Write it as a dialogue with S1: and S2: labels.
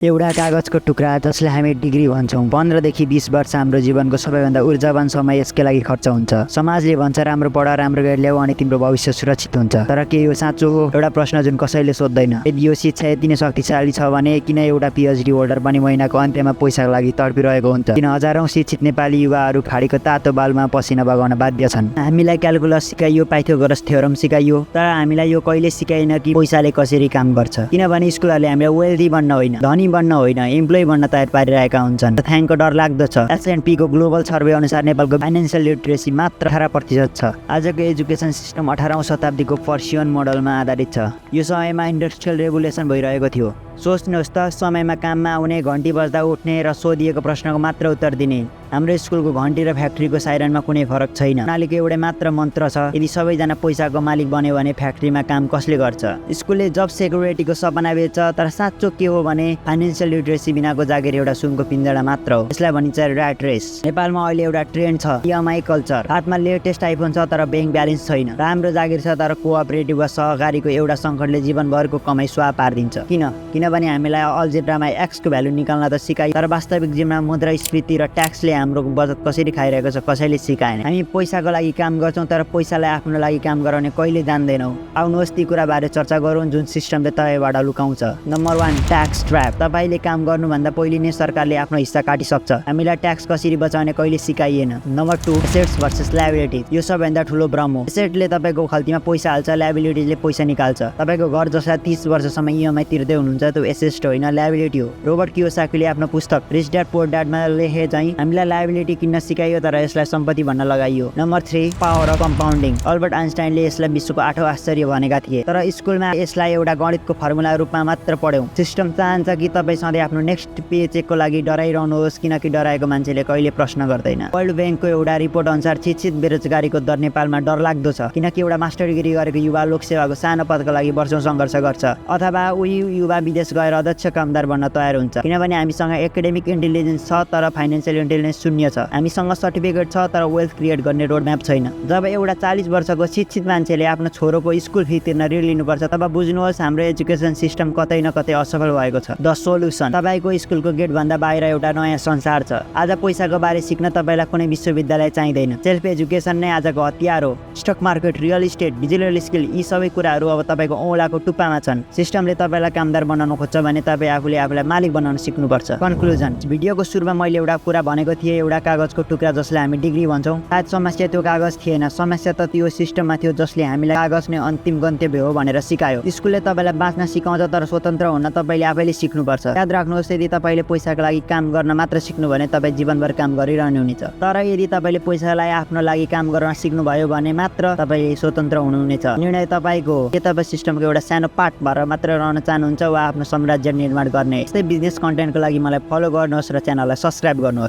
S1: एउटा कागजको टुक्रा जसलाई हामी डिग्री भन्छौँ 15 देखि 20 वर्ष हाम्रो जीवनको सबैभन्दा ऊर्जावान समय यसकै लागि खर्च हुन्छ। समाजले भन्छ राम्रो पढ, राम्रो ग्रेड ल्याऊ अनि तिम्रो भविष्य सुरक्षित हुन्छ। तर के यो साँचो हो? एउटा प्रश्न जुन कसैले सोध्दैन। यदि यो शिक्षा यति नै शक्तिशाली छ भने किन एउटा पिएचडी होल्डर पनि महिनाको अन्त्यमा पैसाको लागि तडपिरहेको हुन्छ? किन हजारौं शिक्षित नेपाली युवाहरू खाडीको तातो बालमा पसिना बगाउन बाध्य छन्? हामीलाई क्याल्कुलस सिकाइयो, पाइथागोरस थ्योरम सिकाइयो, तर हामीलाई यो कहिले सिकाइन कि पैसाले कसरी काम गर्छ। किनभने स्कुलहरूले हामीलाई वेल्दी बन्न होइन, धनी बन्न होइन, एम्प्लोइ बन्न तयार पारिरहेका हुन्छन्। तथ्याङ्क डरलाग्दो छ। S&P को ग्लोबल सर्वे अनुसार नेपालको फाइनान्शियल लिटरेसी मात्र 18% छ। आजको एजुकेसन सिस्टम 18औं शताब्दीको पर्सियन मोडलमा आधारित छ। यो समयमा इन्डस्ट्रियल रेभोल्युसन भइरहेको थियो। सोच्नुहोस् त, समयमा काममा आउने, घन्टी बज्दा उठ्ने र सोधिएको प्रश्नको मात्र उत्तर दिने। हाम्रो स्कुलको घन्टी र फ्याक्ट्रीको साइरनमा कुनै फरक छैन। प्रणालीको एउटै मात्र मन्त्र छ, यदि सबैजना पैसाको मालिक बन्यो भने फ्याक्ट्रीमा काम कसले गर्छ? स्कुलले जब सेक्युरिटीको सपना बेच्छ, तर साँचो के हो भने फाइनान्शियल लिटरेसी बिनाको जागिर एउटा सुनको पिञ्जरा मात्र हो। यसलाई भनिन्छ ऱ्याट रेस। नेपालमा अहिले एउटा ट्रेन्ड छ, EMI कल्चर। हातमा लेटेस्ट आइफोन छ तर ब्याङ्क ब्यालेन्स छैन। राम्रो जागिर छ तर कोअपरेटिभ वा सहकारीको एउटा सङ्कटले जीवनभरको कमाइ स्वाहा पारिदिन्छ। किनभने हामीलाई अल्जेब्रामा एक्स को भ्यालु निकाल्न त सिकाइ, तर वास्तविक जीवनमा मुद्रास्फीति र ट्याक्सले हाम्रो बचत कसरी खाइरहेको छ कसैले सिकाएन। हामी पैसाको लागि काम गर्छौँ तर पैसालाई आफ्नो लागि काम गराउने कहिले जान्दैनौँ। आउनुहोस् ती कुराबारे चर्चा गरौँ जुन सिस्टमले तपाईँबाट लुकाउँछ। Number 1, tax trap. तपाईँले काम गर्नुभन्दा पहिले नै सरकारले आफ्नो हिस्सा काटिसक्छ। हामीलाई ट्याक्स कसरी बचाउने कहिले सिकाइएन। Number 2, assets versus liability. यो सबैभन्दा ठुलो भ्रम हो। एसेटले तपाईँको खल्तीमा पैसा हाल्छ, लायबिलिटीले पैसा निकाल्छ। तपाईँको घर जसलाई 30 वर्षसम्म EMI तिर्दै हुनुहुन्छ त्यो एसेट होइन, लायबिलिटी हो। रोबर्ट कियोसाकीले आफ्नो पुस्तक रिच ड्याड पुअर ड्याडमा लेखे चाहिँ हामीलाई लायबिलिटी किन्न सिकाइयो तर यसलाई सम्पत्ति भन्न लगाइयो। Number 3, power of compounding. Albert आइन्स्टाइनले यसलाई विश्वको 8औं आश्चर्य भनेका थिए, तर स्कुलमा यसलाई एउटा गणितको फर्मुला रूपमा मात्र पढ्यौँ। सिस्टम चाहन्छ कि तपाईँ सधैँ आफ्नो नेक्स्ट पे चेकको लागि डराइरहनुहोस्, किनकि डराएको मान्छेले कहिले प्रश्न गर्दैन। वर्ल्ड ब्याङ्कको एउटा रिपोर्ट अनुसार शिक्षित बेरोजगारीको दर नेपालमा डरलाग्दो छ, किनकि एउटा मास्टर डिग्री गरेको युवा लोकसेवाको सानो पदको लागि वर्षौं सङ्घर्ष गर्छ, अथवा उही युवा विदेश गएर अध्यक्ष कामदार बन्न तयार हुन्छ। किनभने हामीसँग एकाडेमिक इन्टेलिजेन्स छ तर फाइनान्शियल इन्टेलिजेन्स शून्य छ। हामीसँग सर्टिफिकेट छ तर वेल्थ क्रिएट गर्ने रोड म्याप छैन। जब एउटा 40 वर्षको शिक्षित मान्छेले आफ्नो छोरोको स्कुल फी तिर्न ऋण लिनुपर्छ, तब बुझ्नुहोस् हाम्रो एजुकेसन सिस्टम कतै न कतै असफल भएको छ। द सोल्युसन, तपाईँको स्कुलको गेट भन्दा बाहिर एउटा नयाँ संसार छ। आज पैसाको बारे सिक्न तपाईँलाई कुनै विश्वविद्यालय चाहिँदैन। सेल्फ एजुकेसन नै आजको हतियार हो। Stock market, real estate, digital skill, यी सबै कुराहरू अब तपाईँको औँलाको टुप्पामा छन्। सिस्टमले तपाईँलाई कामदार बनाउन खोज्छ भने तपाईँ आफूलाई मालिक बनाउन सिक्नुपर्छ। कन्क्लुजन, भिडियोको सुरुमा मैले एउटा कुरा भनेको थिएँ, एउटा कागजको टुक्रा जसलाई हामी डिग्री भन्छौँ। सायद समस्या त्यो कागज थिएन, समस्या त त्यो सिस्टममा थियो जसले हामीलाई कागज नै अन्तिम गन्तव्य हो भनेर सिकायो। स्कुलले तपाईँलाई बाँच्न सिकाउँछ तर स्वतन्त्र हुन तपाईँले आफैले सिक्नुपर्छ। याद राख्नुहोस्, यदि तपाईँले पैसाको लागि काम गर्न मात्र सिक्नु भने तपाईँ जीवनभर काम गरिरहनु हुनेछ, तर यदि तपाईँले पैसालाई आफ्नो लागि काम गर्न सिक्नुभयो भने मात्र तपाईँ स्वतन्त्र हुनुहुनेछ। निर्णय तपाईँको हो। के तपाईँ सिस्टमको एउटा सानो पार्ट भएर मात्र रहन चाहनुहुन्छ वा आफ्नो साम्राज्य निर्माण गर्ने? यस्तै बिजनेस कन्टेन्टको लागि मलाई फलो गर्नुहोस् र च्यानललाई सब्स्क्राइब गर्नुहोस्।